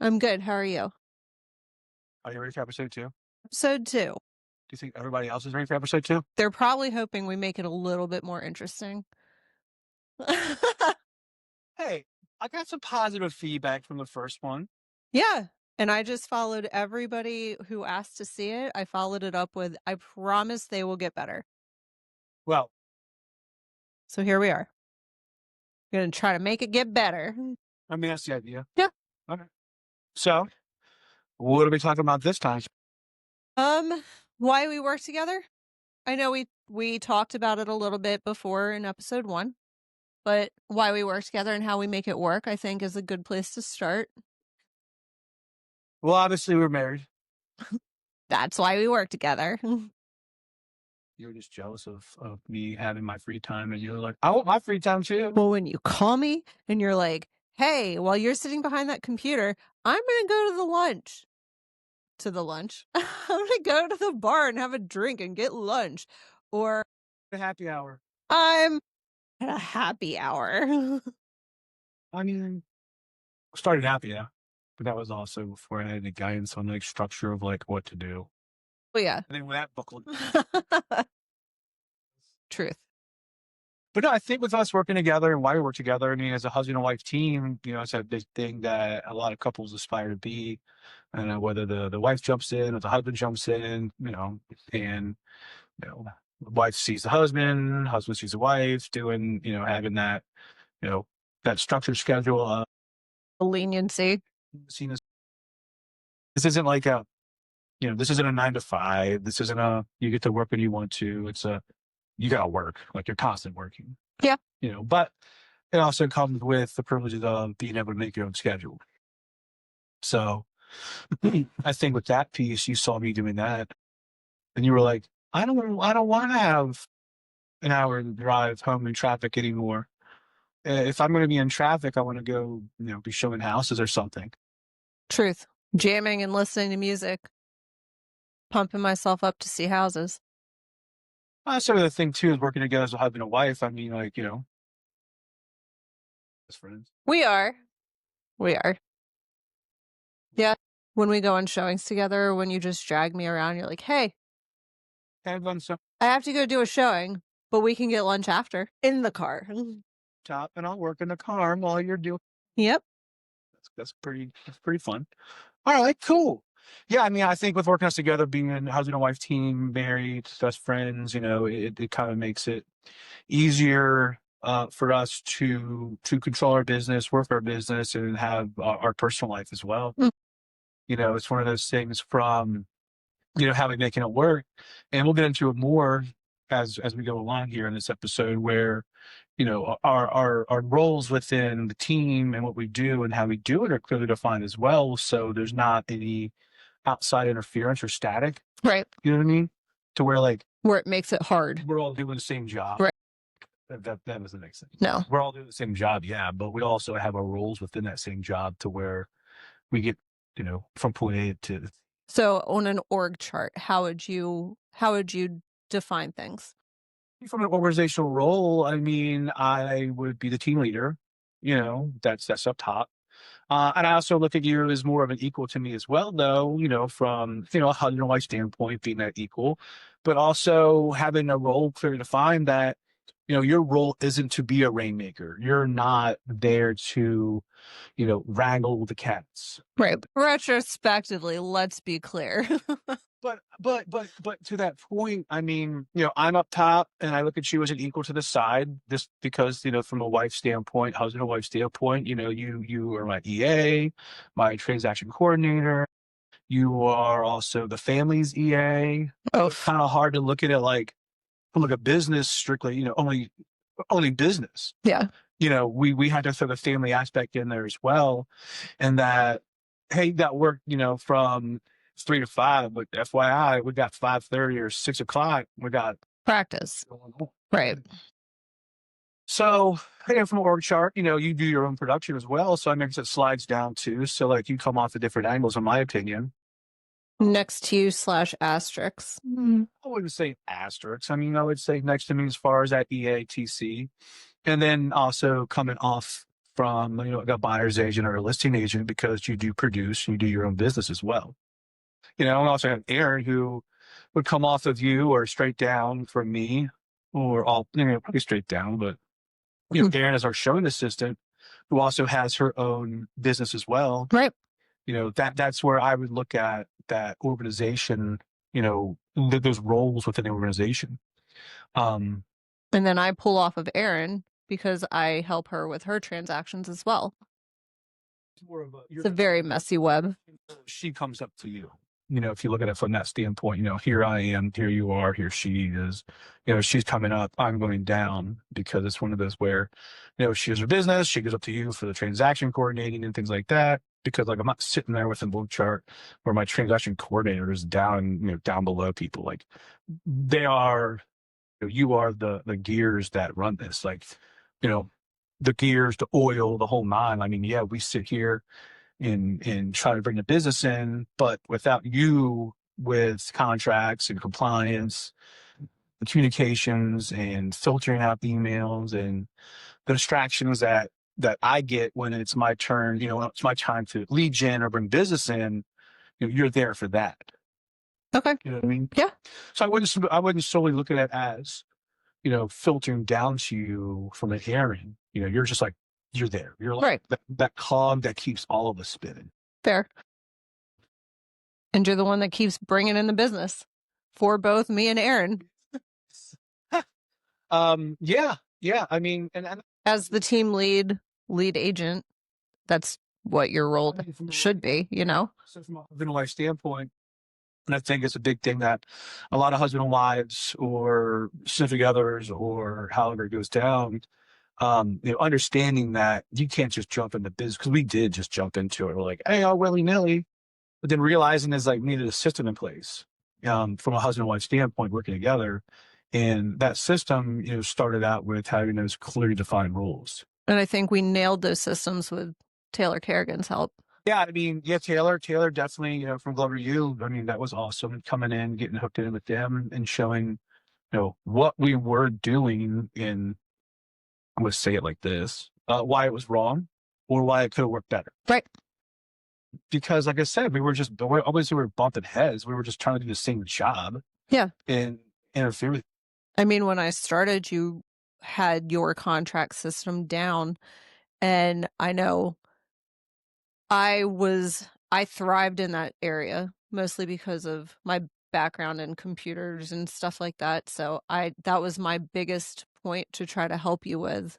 I'm good. How are you? Are you ready for episode 2? Do Episode 2. you think everybody else is ready for episode 2? They're probably hoping we make it a little bit more interesting. Hey, I got some positive feedback from the first one. Yeah. And I just followed everybody who asked to see it. I followed it up with, I promise they will get better. Well, So here we are. Gonna try to make it get better. I mean, that's the idea. Yeah. Okay. So, what are we talking about this time? Why we work together? I know we talked about it a little bit before in episode 1, but why we work together and how we make it work, I think, is a good place to start. Well, obviously, we're married. That's why we work together. You were just jealous of me having my free time, and you were like, I want my free time too. Well, when you call me and you're like, hey, while you're sitting behind that computer, I'm going to go to the lunch. To the lunch. I'm going to go to the bar and have a drink and get lunch. Or The happy hour. I'm at a happy hour. I mean, started happy, yeah. But that was also before I had any guidance on like structure of like what to do. Well, yeah. And then when that booklet. Truth. But no, I think with us working together and why we work together, I mean, as a husband and wife team, it's a big thing that a lot of couples aspire to be. And whether the wife jumps in or the husband jumps in, and the wife sees the husband sees the wife doing, having that, that structured schedule. Leniency. Seen this isn't like this isn't a 9 to 5. This isn't you get to work when you want to. It's you got to work, like you're constant working. Yeah. But it also comes with the privileges of being able to make your own schedule. So I think with that piece, you saw me doing that, and you were like, I don't want to have an hour drive home in traffic anymore. If I'm going to be in traffic, I want to go, be showing houses or something. Truth. Jamming and listening to music. Pumping myself up to see houses. Sort of the thing too is working together as a husband and wife. I mean, like, as friends. We are. Yeah. When we go on showings together, when you just drag me around, you're like, hey, Kind of some I have to go do a showing, but we can get lunch after in the car. top, and I'll work in the car while you're doing. Yep. That's pretty fun. All right, cool. Yeah, I mean, I think with working us together, being a husband and wife team, married, best friends, it kind of makes it easier for us to control our business, work our business, and have our personal life as well. Mm. It's one of those things from how we making it work, and we'll get into it more as we go along here in this episode, where our roles within the team and what we do and how we do it are clearly defined as well. So there's not any outside interference or static. Right. You know what I mean? To where where it makes it hard. We're all doing the same job. Right. That doesn't make sense. No. We're all doing the same job, yeah, but we also have our roles within that same job to where we get, from point A to. So on an org chart, how would you define things? From an organizational role, I mean, I would be the team leader. That's up top. And I also look at you as more of an equal to me as well, though, from, a husband and wife standpoint, being that equal, but also having a role clearly defined that, your role isn't to be a rainmaker. You're not there to, wrangle the cats. Right. Retrospectively, let's be clear. But to that point, I mean, I'm up top and I look at you as an equal to the side, just because, from a wife standpoint, husband and wife standpoint, you are my EA, my transaction coordinator. You are also the family's EA. Oh, It's kind of hard to look at it like from like a business strictly, only business. Yeah. We had to throw the family aspect in there as well. And that, hey, that worked, from 3 to 5, but FYI, we got 5:30 or 6 o'clock. We got practice. Right. So, from an org chart, you do your own production as well. So I guess it slides down too. So like you come off at different angles, in my opinion. Next to you / asterisks. I wouldn't say asterisks. I mean, I would say next to me as far as that EATC. And then also coming off from, like a buyer's agent or a listing agent because you do produce, you do your own business as well. And also have Aaron who would come off of you or straight down from me or all, probably straight down, but Aaron is our showing assistant who also has her own business as well. Right. That's where I would look at that organization, those roles within the organization. Um, And then I pull off of Erin because I help her with her transactions as well. It's a very messy web. she comes up to you. If you look at it from that standpoint, here I am, here you are, here she is. She's coming up, I'm going down because it's one of those where, she has her business, she goes up to you for the transaction coordinating and things like that. Because like I'm not sitting there with a book chart where my transaction coordinator is down, down below people. Like they are, you are the gears that run this. Like, the gears, the oil, the whole nine. I mean, yeah, we sit here and try to bring the business in, but without you with contracts and compliance, communications and filtering out emails and the distractions that I get when it's my turn, when it's my time to lead gen or bring business in, you're there for that. Okay. You know what I mean? Yeah. So I wouldn't solely look at it as, filtering down to you from an Aaron. You're just like, you're there. You're like Right. that cog that keeps all of us spinning. Fair. And you're the one that keeps bringing in the business for both me and Erin. Yeah. I mean, and As the team lead agent, that's what your role should be, So from a husband and wife standpoint, and I think it's a big thing that a lot of husband and wives or significant others or however it goes down, understanding that you can't just jump into business because we did just jump into it. We're like, hey, all willy nilly, but then realizing is like we needed a system in place from a husband and wife standpoint working together. And that system, started out with having those clearly defined rules. And I think we nailed those systems with Taylor Kerrigan's help. Yeah, I mean, yeah, Taylor definitely, from Glover U. I mean, that was awesome coming in, getting hooked in with them and showing, what we were doing in, I'm going to say it like this, why it was wrong or why it could have worked better. Right. Because like I said, obviously we were bumping heads. We were just trying to do the same job. Yeah. And interfere with. I mean, when I started, you had your contract system down, and I know I thrived in that area mostly because of my background in computers and stuff like that. So that was my biggest point to try to help you with.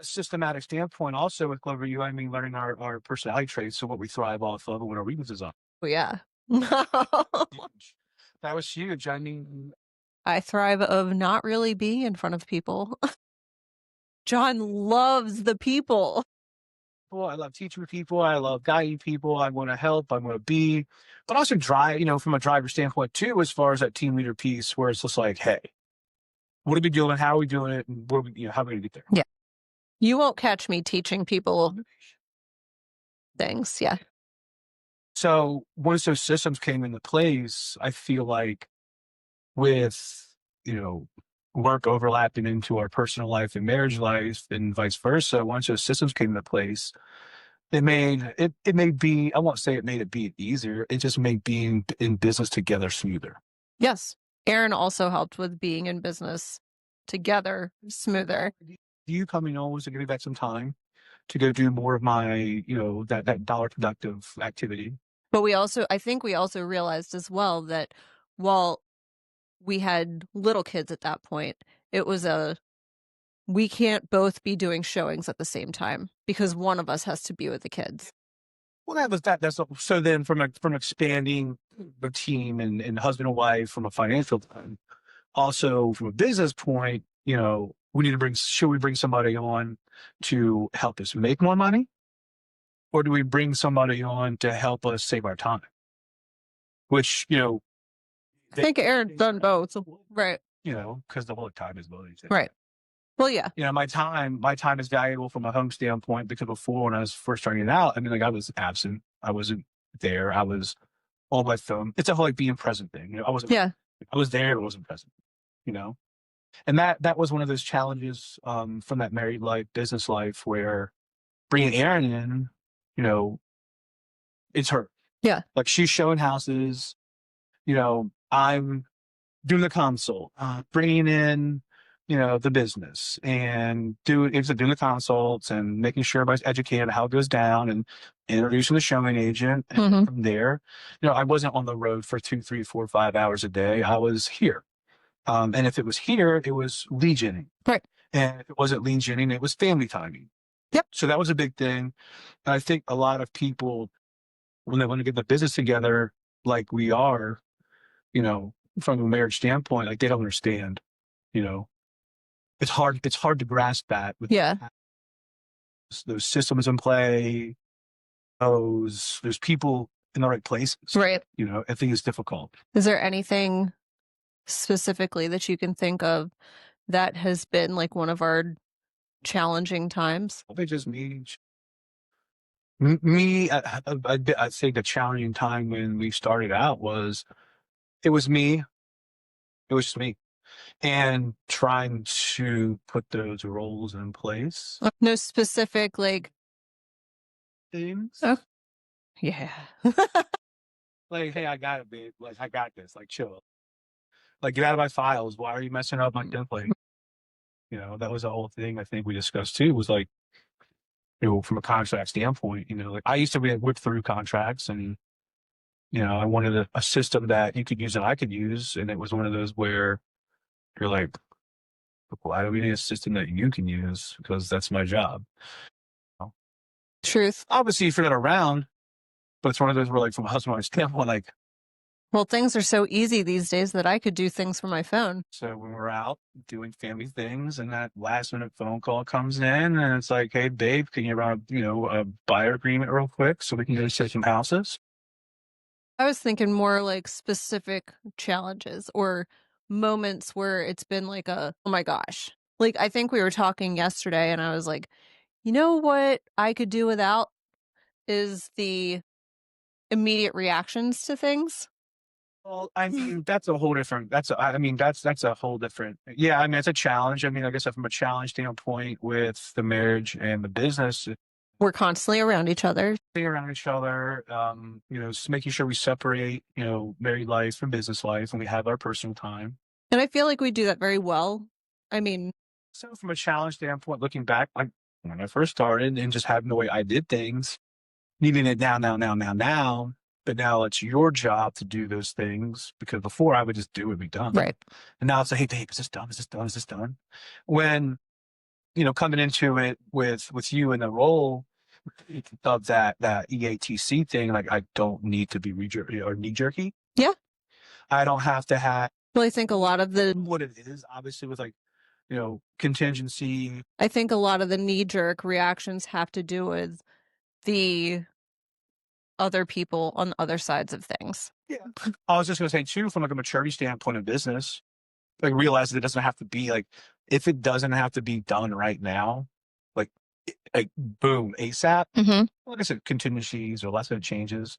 A systematic standpoint also with Glover U, I mean, learning our personality traits. So what we thrive off of and what our weaknesses are. Oh, yeah. Huge. That was huge. I mean, I thrive of not really being in front of people. John loves the people. I love teaching people. I love guiding people. I want to help. I want to be, but also drive, from a driver standpoint too, as far as that team leader piece where it's just like, hey, what are we doing? How are we doing it? And how are we going to get there? Yeah. You won't catch me teaching people things. Yeah. So once those systems came into place, I feel like with, work overlapping into our personal life and marriage life and vice versa, once those systems came into place, it made I won't say it made it be easier. It just made being in business together smoother. Yes. Aaron also helped with being in business together smoother. You coming on was to give me back some time to go do more of my, that dollar productive activity. But I think we also realized as well that while we had little kids at that point, it was we can't both be doing showings at the same time because one of us has to be with the kids. Well, that was that. So then from expanding the team and husband and wife from a financial time, also from a business point, should we bring somebody on to help us make more money? Or do we bring somebody on to help us save our time? Which, I think Aaron's done both. Right. Because the whole time is money. Right. Well, yeah. My time is valuable from a home standpoint because before when I was first starting out, I mean, like I was absent. I wasn't there. I was on my phone. It's a whole being present thing. I wasn't. Yeah. I was there, but wasn't present. And that was one of those challenges from that married life, business life, where bringing Aaron in, you know, it's her. Yeah. Like she's showing houses, I'm doing the consult, bringing in, the business and doing the consults and making sure everybody's educated on how it goes down and introducing the showing agent. And from there, I wasn't on the road for 2, 3, 4, 5 hours a day. I was here. And if it was here, it was lead genning. Right. And if it wasn't lead genning, it was family timing. Yep. So that was a big thing. I think a lot of people, when they want to get the business together, like we are, you know, from a marriage standpoint, like they don't understand, you know, it's hard to grasp that with Yeah. those systems in play, those people in the right places. Right. I think it's difficult. Is there anything specifically that you can think of that has been like one of our challenging times? I think just me, I'd say the challenging time when we started out was it was me. It was just me. And trying to put those roles in place. No specific like Things. oh yeah. Like, hey, I got it, babe. Like, I got this. Like, chill. Like, get out of my files. Why are you messing up my template? That was the whole thing I think we discussed too, was like, from a contract standpoint, like I used to whip through contracts and, I wanted a system that you could use and I could use. And it was one of those where you're like, why do we need a system that you can use? Because that's my job. Truth. Obviously, if you're not around, but it's one of those where, like, from a husband standpoint, like, well, things are so easy these days that I could do things from my phone. so when we're out doing family things and that last minute phone call comes in and it's like, hey, babe, can you run, a buyer agreement real quick so we can go see some houses? I was thinking more like specific challenges or moments where it's been like oh my gosh. Like I think we were talking yesterday and I was like, you know what I could do without is the immediate reactions to things. Well, I mean, that's a whole different, that's a whole different, yeah, I mean, it's a challenge. I mean, I guess from a challenge standpoint with the marriage and the business, We're constantly around each other. being around each other, just making sure we separate, married life from business life and we have our personal time. And I feel like we do that very well. I mean, So from a challenge standpoint, looking back, like when I first started and just having the way I did things, needing it now, but now it's your job to do those things because before I would just do it, be done. right. And now it's like, hey, babe, is this done? Is this done? Is this done? When, coming into it with you in the role of that EATC thing, like I don't need to be knee jerky. Yeah. I don't have to have Well, I think a lot of the what it is, obviously, with like, contingency. I think a lot of the knee jerk reactions have to do with the other people on other sides of things. Yeah. I was just going to say too, from like a maturity standpoint of business, like realize that it doesn't have to be like, if it doesn't have to be done right now, like, boom, ASAP. Like I said, contingencies or last minute changes.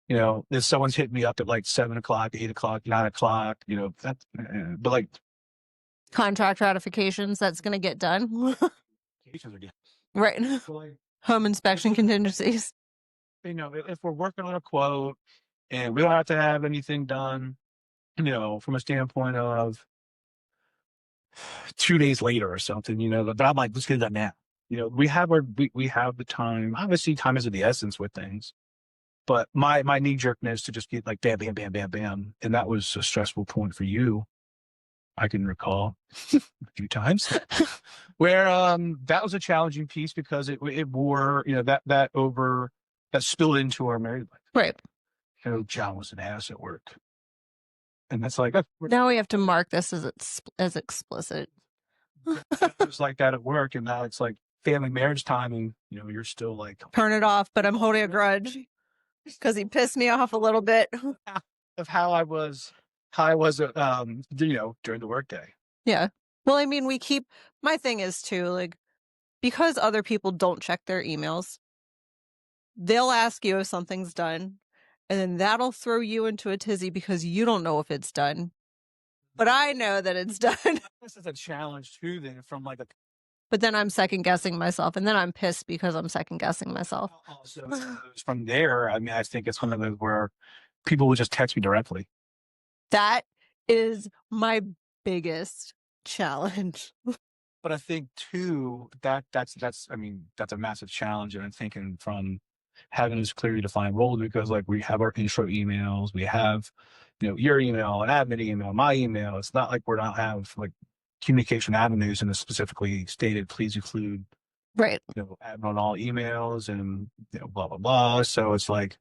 If someone's hitting me up at like 7 o'clock, 8 o'clock, 9 o'clock, but like Contract ratifications, that's going to get done. vacations are getting, Right. so like, Home inspection contingencies. if we're working on a quote and we don't have to have anything done, from a standpoint of 2 days later or something, but I'm like, let's get it done now. We have the time. Obviously, time is of the essence with things. But my knee jerkness to just get like bam, bam, bam, bam, bam. And that was a stressful point for you. I can recall a few times where that was a challenging piece because it wore, that spilled into our married life. Right. John was an ass at work. And that's like, now we have to mark this as explicit. it was like that at work. And now it's like family marriage time. And, you're still like, turn it off, but I'm holding a grudge because he pissed me off a little bit. Of how I was, during the workday. Yeah. Well, I mean, my thing is too, like, because other people don't check their emails, they'll ask you if something's done, and then that'll throw you into a tizzy because you don't know if it's done. But I know that it's done. This is a challenge too, then, from like But then I'm second guessing myself, and then I'm pissed because I'm second guessing myself. Also, from there, I mean, I think it's one of those where people will just text me directly. That is my biggest challenge. But I think too that's I mean that's a massive challenge, and I'm thinking from having this clearly defined role because like we have our intro emails, we have your email, an admin email, my email. It's not like we're not have like communication avenues and it's specifically stated. Please include Right. admin on all emails and blah blah blah. So it's like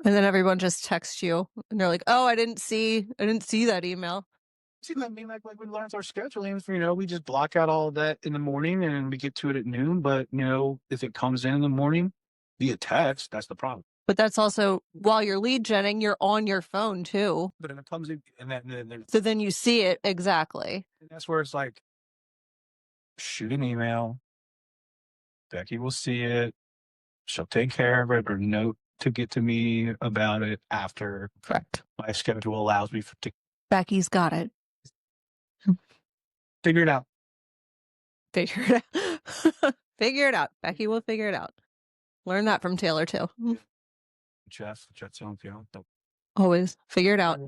And then everyone just texts you and they're like, "Oh, I didn't see that email." see, I mean, like we learned our scheduling. We just block out all of that in the morning and we get to it at noon. But if it comes in the morning via text, that's the problem. But that's also while you're lead genning, you're on your phone too. But if it comes in, So then you see it exactly. and that's where it's like, shoot an email. Becky will see it. She'll take care of it or note to get to me about it after Correct. my schedule allows me to Becky's got it. figure it out. Figure it out. Figure it out. Becky will figure it out. Learn that from Taylor too. Jeff, Always figure it out.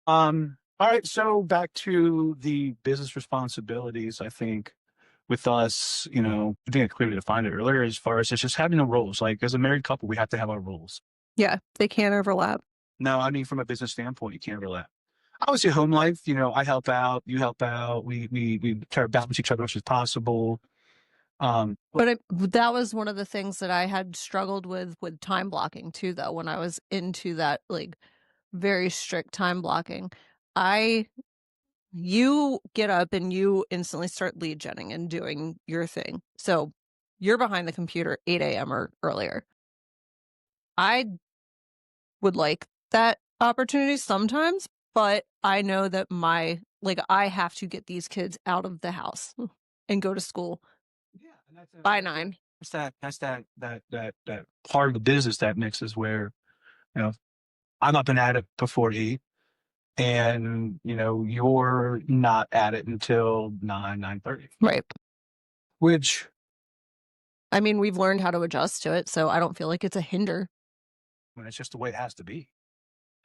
All right, so back to the business responsibilities. I think with us, I think I clearly defined it earlier as far as it's just having the roles. Like as a married couple, we have to have our roles. Yeah, they can't overlap. No, I mean from a business standpoint, you can't overlap. Obviously, home life, I help out, you help out. We try to balance each other as much as possible. But that was one of the things that I had struggled with time blocking too, though, when I was into that like very strict time blocking. You get up and you instantly start lead genning and doing your thing. So you're behind the computer 8 a.m. or earlier. I would like that opportunity sometimes, but I know that I have to get these kids out of the house and go to school yeah, and by 9. that's that part of the business that mixes where you know I'm up and at it before 8, and you're not at it until 9:30, Right. which I mean, we've learned how to adjust to it, so I don't feel like it's a hinder. when it's just the way it has to be.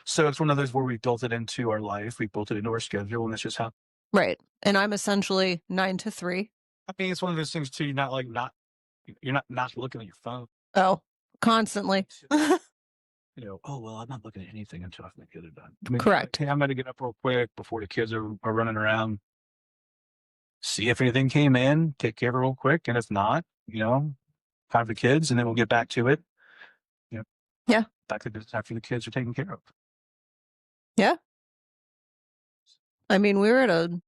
So it's one of those where we built it into our life, we built it into our schedule, and it's just how. Right. And I'm essentially 9 to 3. I mean, it's one of those things too. You're not looking at your phone. Oh, constantly. Oh well, I'm not looking at anything until I think the other done. I mean, Correct. Hey, I'm gonna get up real quick before the kids are running around. See if anything came in, take care of it real quick, and if not, time for the kids, and then we'll get back to it. You know, Yeah. back to business after the kids are taken care of. Yeah. I mean, we were at a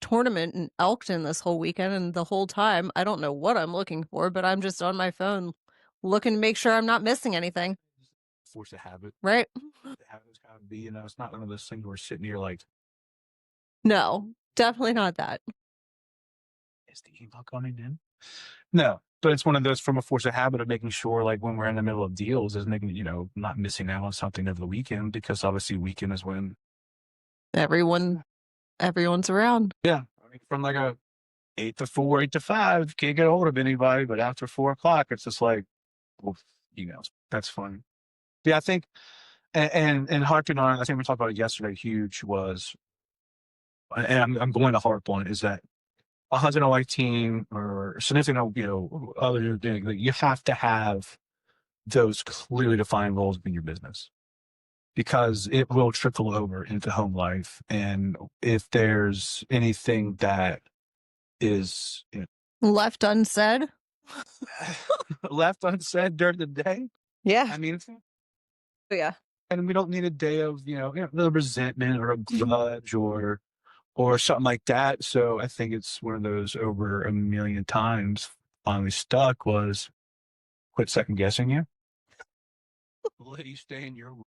tournament in Elkton this whole weekend, and the whole time, I don't know what I'm looking for, but I'm just on my phone looking to make sure I'm not missing anything. Force a habit. Right. The habit's gotta be, it's not one of those things where we're sitting here like, No, definitely not that. is the email coming in? No, but it's one of those from a force of habit of making sure, like when we're in the middle of deals, is making not missing out on something over the weekend because obviously weekend is when Everyone's around. yeah, I mean from like a 8 to 4, 8 to 5, can't get a hold of anybody, but after 4 o'clock, it's just like well, emails. That's fun. Yeah, I think and harping on, I think we talked about it yesterday. Huge was, and I'm going to harp on it, is that a husband and wife team or significant, other thing, like, you have to have those clearly defined roles in your business because it will trickle over into home life. And if there's anything that is Left unsaid. left unsaid during the day, Yeah. I mean, Yeah. and we don't need a day of the resentment or a grudge or something like that. So I think it's one of those over a million times finally stuck was quit second guessing you. Let you stay in your role.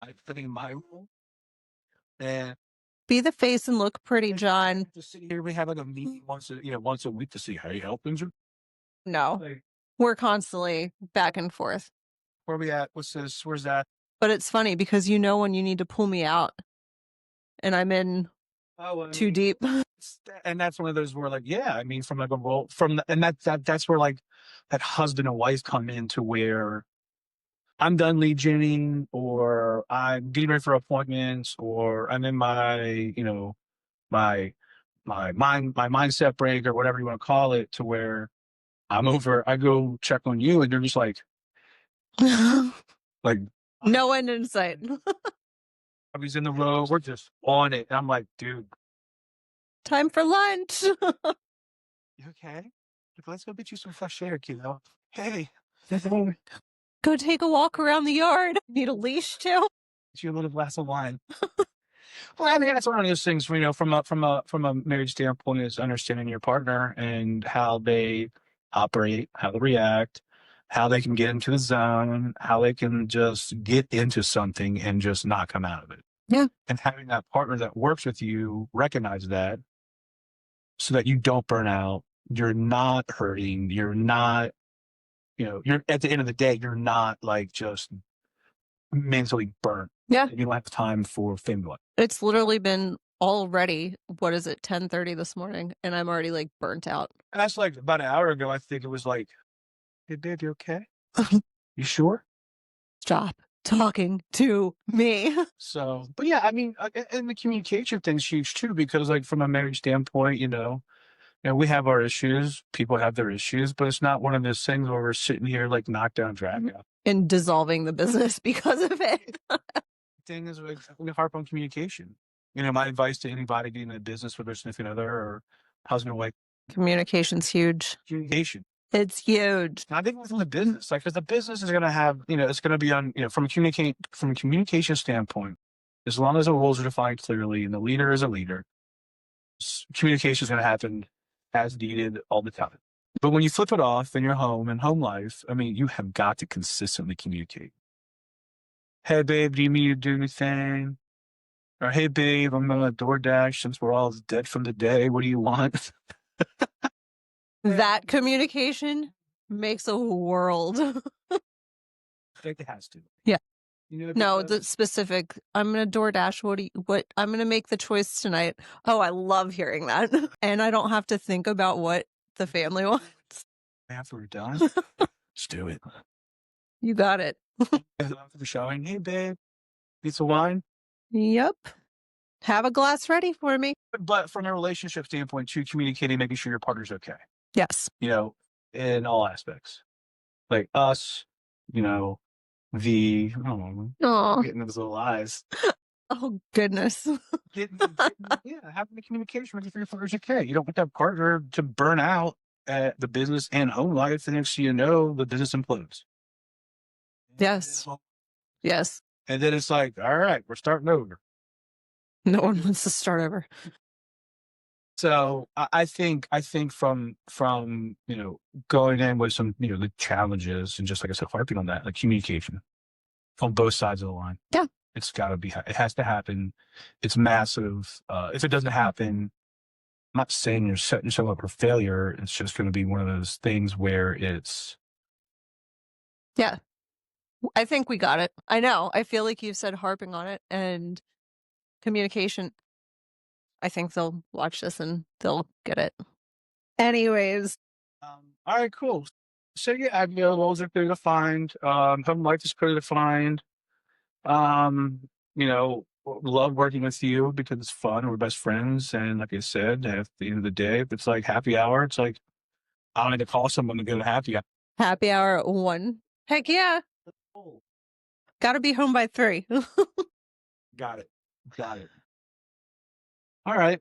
I fit in my role. And Be the face and look pretty, John. to sit here, we have like a meeting once a week to see how you help things. No. Like, We're constantly back and forth. where we at? What's this? Where's that? But it's funny because when you need to pull me out and I'm in Oh, I Too mean, deep. and that's one of those where, like, yeah, I mean, from like a role from the, and that's where like that husband and wife come into where I'm done lead genning, or I'm getting ready for appointments, or I'm in my, my my mindset break or whatever you want to call it, to where I go check on you, and you're just like, No end in sight. he's in the road, we're just on it. And I'm like, dude, Time for lunch. you okay? Like, let's go get you some fresh air, kiddo. Hey, Go take a walk around the yard. Need a leash too? get you a little glass of wine. Well, I mean, that's one of those things, from a marriage standpoint, is understanding your partner and how they operate, how they react, how they can get into the zone, how they can just get into something and just not come out of it. Yeah. And having that partner that works with you recognize that, so that you don't burn out. You're not hurting. You're not, you're at the end of the day, you're not like just mentally burnt. Yeah. You don't have time for family life. It's literally been already, what is it, 10:30 this morning, and I'm already like burnt out. And that's like about an hour ago. I think it was like, hey, babe, you okay? You sure? Stop talking to me. So, but yeah, I mean, and the communication thing's huge too, because like from a marriage standpoint, we have our issues. People have their issues, but it's not one of those things where we're sitting here like knocked down, drag out. And dissolving the business because of it. Thing is, like, we harp on communication. My advice to anybody getting in a business with their significant other or husband or wife: Communication's huge. communication. It's huge. And I think within the business, like, because the business is going to have, it's going to be on, from a communication standpoint, as long as the roles are defined clearly and the leader is a leader, communication is going to happen as needed all the time. But when you flip it off in your home and home life, I mean, you have got to consistently communicate. Hey, babe, do you need me to do anything? Or, hey, babe, I'm on a DoorDash since we're all dead from the day. What do you want? That communication makes a world. I think it has to. Yeah. No, Because the specific, I'm gonna DoorDash. What I'm gonna make the choice tonight. Oh, I love hearing that. And I don't have to think about what the family wants. after we're done, let's do it. You got it. After the showing, hey, babe, need some wine? Yep. Have a glass ready for me. But from a relationship standpoint, too, communicating, making sure your partner's okay, Yes. in all aspects. Like us, you know, Oh. getting those little eyes. Oh goodness. Yeah, having the communication with your partner's okay. You don't want that partner to burn out at the business and home life. The next thing you know, the business implodes. Yes. Yes. And then it's like, all right, we're starting over. No one wants to start over. So I think from going in with some the challenges, and just like I said, harping on that, like communication on both sides of the line. Yeah. It's got to be. It has to happen. It's massive. If it doesn't happen, I'm not saying you're setting yourself up for failure. It's just going to be one of those things where it's. Yeah. I think we got it. I know. I feel like you've said harping on it and communication. I think they'll watch this and they'll get it. Anyways. All right, cool. So yeah, roles are clear to find. Home life is clear to find. Love working with you because it's fun. We're best friends, and like I said, at the end of the day, if it's like happy hour, it's like I don't need to call someone to go to happy hour. Happy hour at 1. Heck yeah. Gotta be home by 3. Got it. Got it. All right.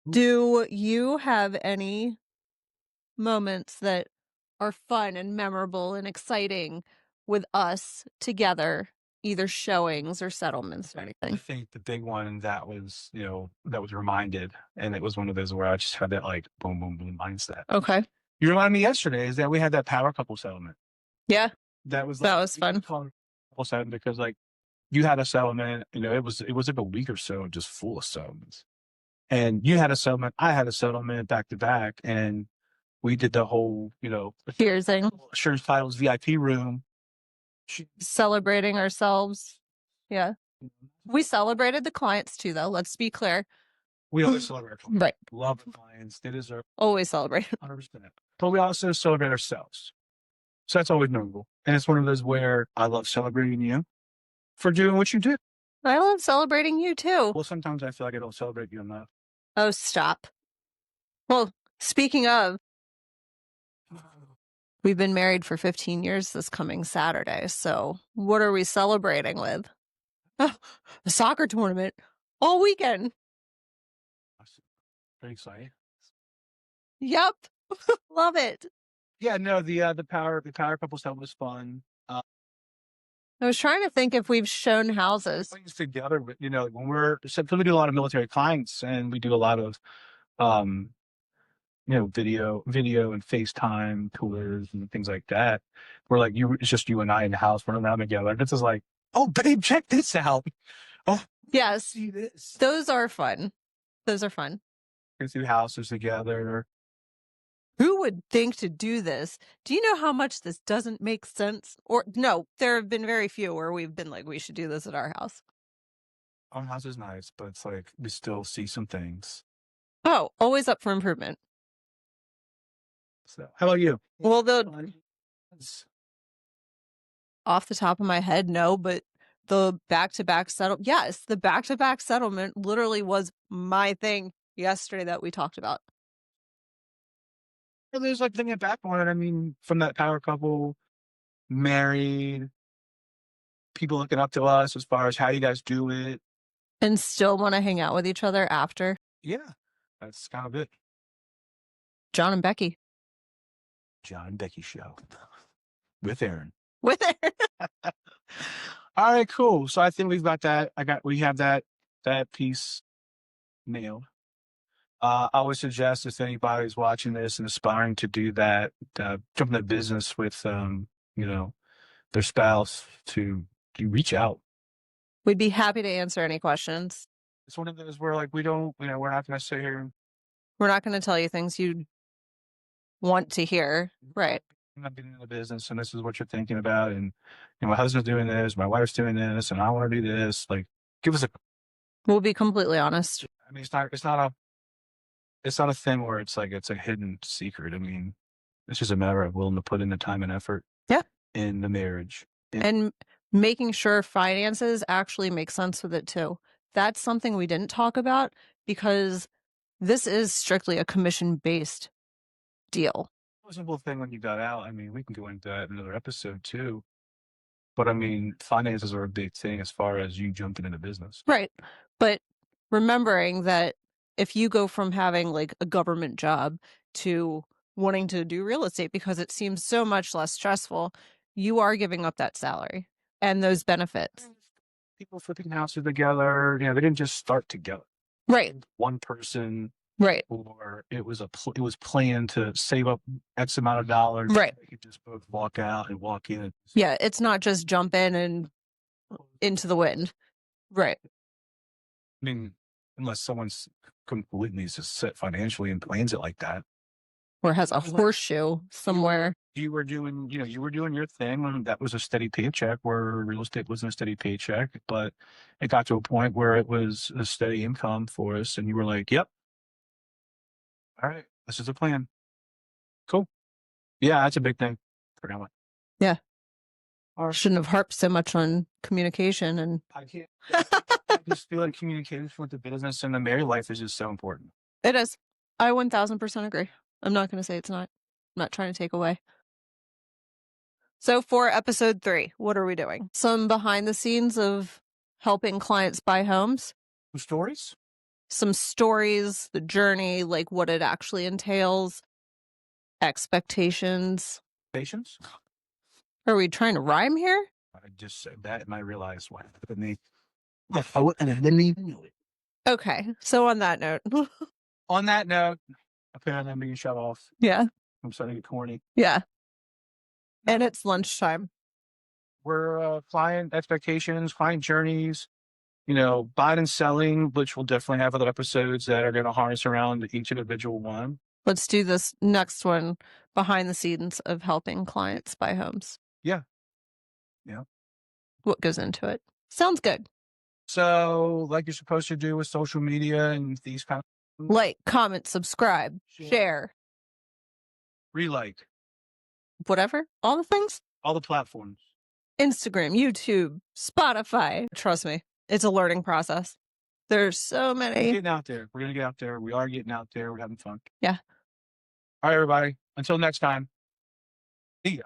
Do you have any moments that are fun and memorable and exciting with us together, either showings or settlements or I anything? think the big one that was, that was reminded, and it was one of those where I just had that like boom, boom, boom mindset. Okay. You reminded me yesterday is that we had that power couple settlement. Yeah. That was That was fun. Couple settlement because like you had a settlement, it was like a week or so just full of settlements. And you had a settlement, I had a settlement back to back, and we did the whole, Cheersing. insurance titles VIP room. Celebrating ourselves. Yeah. We celebrated the clients too, though. Let's be clear. We always celebrate our clients. Right. Love the clients. They deserve Always celebrate. 100%. But we also celebrate ourselves. So that's always notable. And it's one of those where I love celebrating you for doing what you did. I love celebrating you too. Well, sometimes I feel like I don't celebrate you enough. Oh, stop. Well, speaking of, we've been married for 15 years this coming Saturday. So what are we celebrating with? Oh, a soccer tournament all weekend. Very exciting. Yep. Love it. Yeah, no, the power couple stuff was fun. I was trying to think if we've shown houses. Things together, but when we do a lot of military clients and we do a lot of um video and FaceTime tours and things like that. We're like it's just you and I in the house, we're not together. This is like, oh babe, check this out. Oh Yes. see this. Those are fun. Those are fun. We do houses together. Who would think to do this? Do you know how much this doesn't make sense? Or no, there have been very few where we've been like, we should do this at our house. Our house is nice, but it's like we still see some things. Oh, always up for improvement. So how about you? Well, off the top of my head, no, but the back-to-back settlement, yes, the back-to-back settlement literally was my thing yesterday that we talked about. Well, there's like thinking back on it. I mean, from that power couple, married, people looking up to us as far as how you guys do it. And still want to hang out with each other after. Yeah, that's kind of it. John and Becky. John and Becky show with Aaron. With Aaron. All right, cool. So I think we've got that. We have that piece nailed. I would suggest if anybody's watching this and aspiring to do that, jump into business with their spouse to reach out. We'd be happy to answer any questions. It's one of those where like we're not going to sit here. We're not going to tell you things you want to hear. Right. I'm not getting in the business and this is what you're thinking about. And my husband's doing this, my wife's doing this, and I want to do this. Like, give us a. We'll be completely honest. I mean, it's not a thing where it's like it's a hidden secret. I mean, it's just a matter of willing to put in the time and effort. Yeah. In the marriage. And making sure finances actually make sense with it too. That's something we didn't talk about because this is strictly a commission-based deal. A simple thing when you got out. I mean, we can go into that in another episode too. But I mean, finances are a big thing as far as you jumping into business. Right. But remembering that if you go from having like a government job to wanting to do real estate because it seems so much less stressful, you are giving up that salary and those benefits. People flipping houses together, they didn't just start together. Right. One person. Right. Or it was planned to save up X amount of dollars. Right. They could just both walk out and walk in. Yeah, it's not just jump in and into the wind. Right. I mean, unless someone's completely just set financially and plans it like that. Or has a horseshoe somewhere. You were doing your thing, and that was a steady paycheck where real estate wasn't a steady paycheck, but it got to a point where it was a steady income for us, and you were like, yep. All right, this is the plan. Cool. Yeah, that's a big thing. Forgot what. Yeah. Or shouldn't have harped so much on communication and I can't. I just feel like communication with the business and the married life is just so important. It is. I 1000% agree. I'm not going to say it's not. I'm not trying to take away. So for episode 3, what are we doing? Some behind the scenes of helping clients buy homes. Some stories? Some stories, the journey, like what it actually entails, expectations. Patience? Are we trying to rhyme here? I just said that and I realized what happened. And I didn't even know it. Okay, so on that note. On that note, apparently I'm being shut off. Yeah. I'm starting to get corny. Yeah. And it's lunchtime. We're client expectations, client journeys, buying and selling, which we'll definitely have other episodes that are going to harness around each individual one. Let's do this next one, behind the scenes of helping clients buy homes. Yeah. Yeah. What goes into it? Sounds good. So, like you're supposed to do with social media and these kind of Like, comment, subscribe, share, relike whatever, all the things. all the platforms. Instagram, YouTube, Spotify. Trust me, it's a learning process. There's so We're many. getting out there. We're gonna get out there. We are getting out there. We're having fun. Yeah. All right, everybody. Until next time. See ya.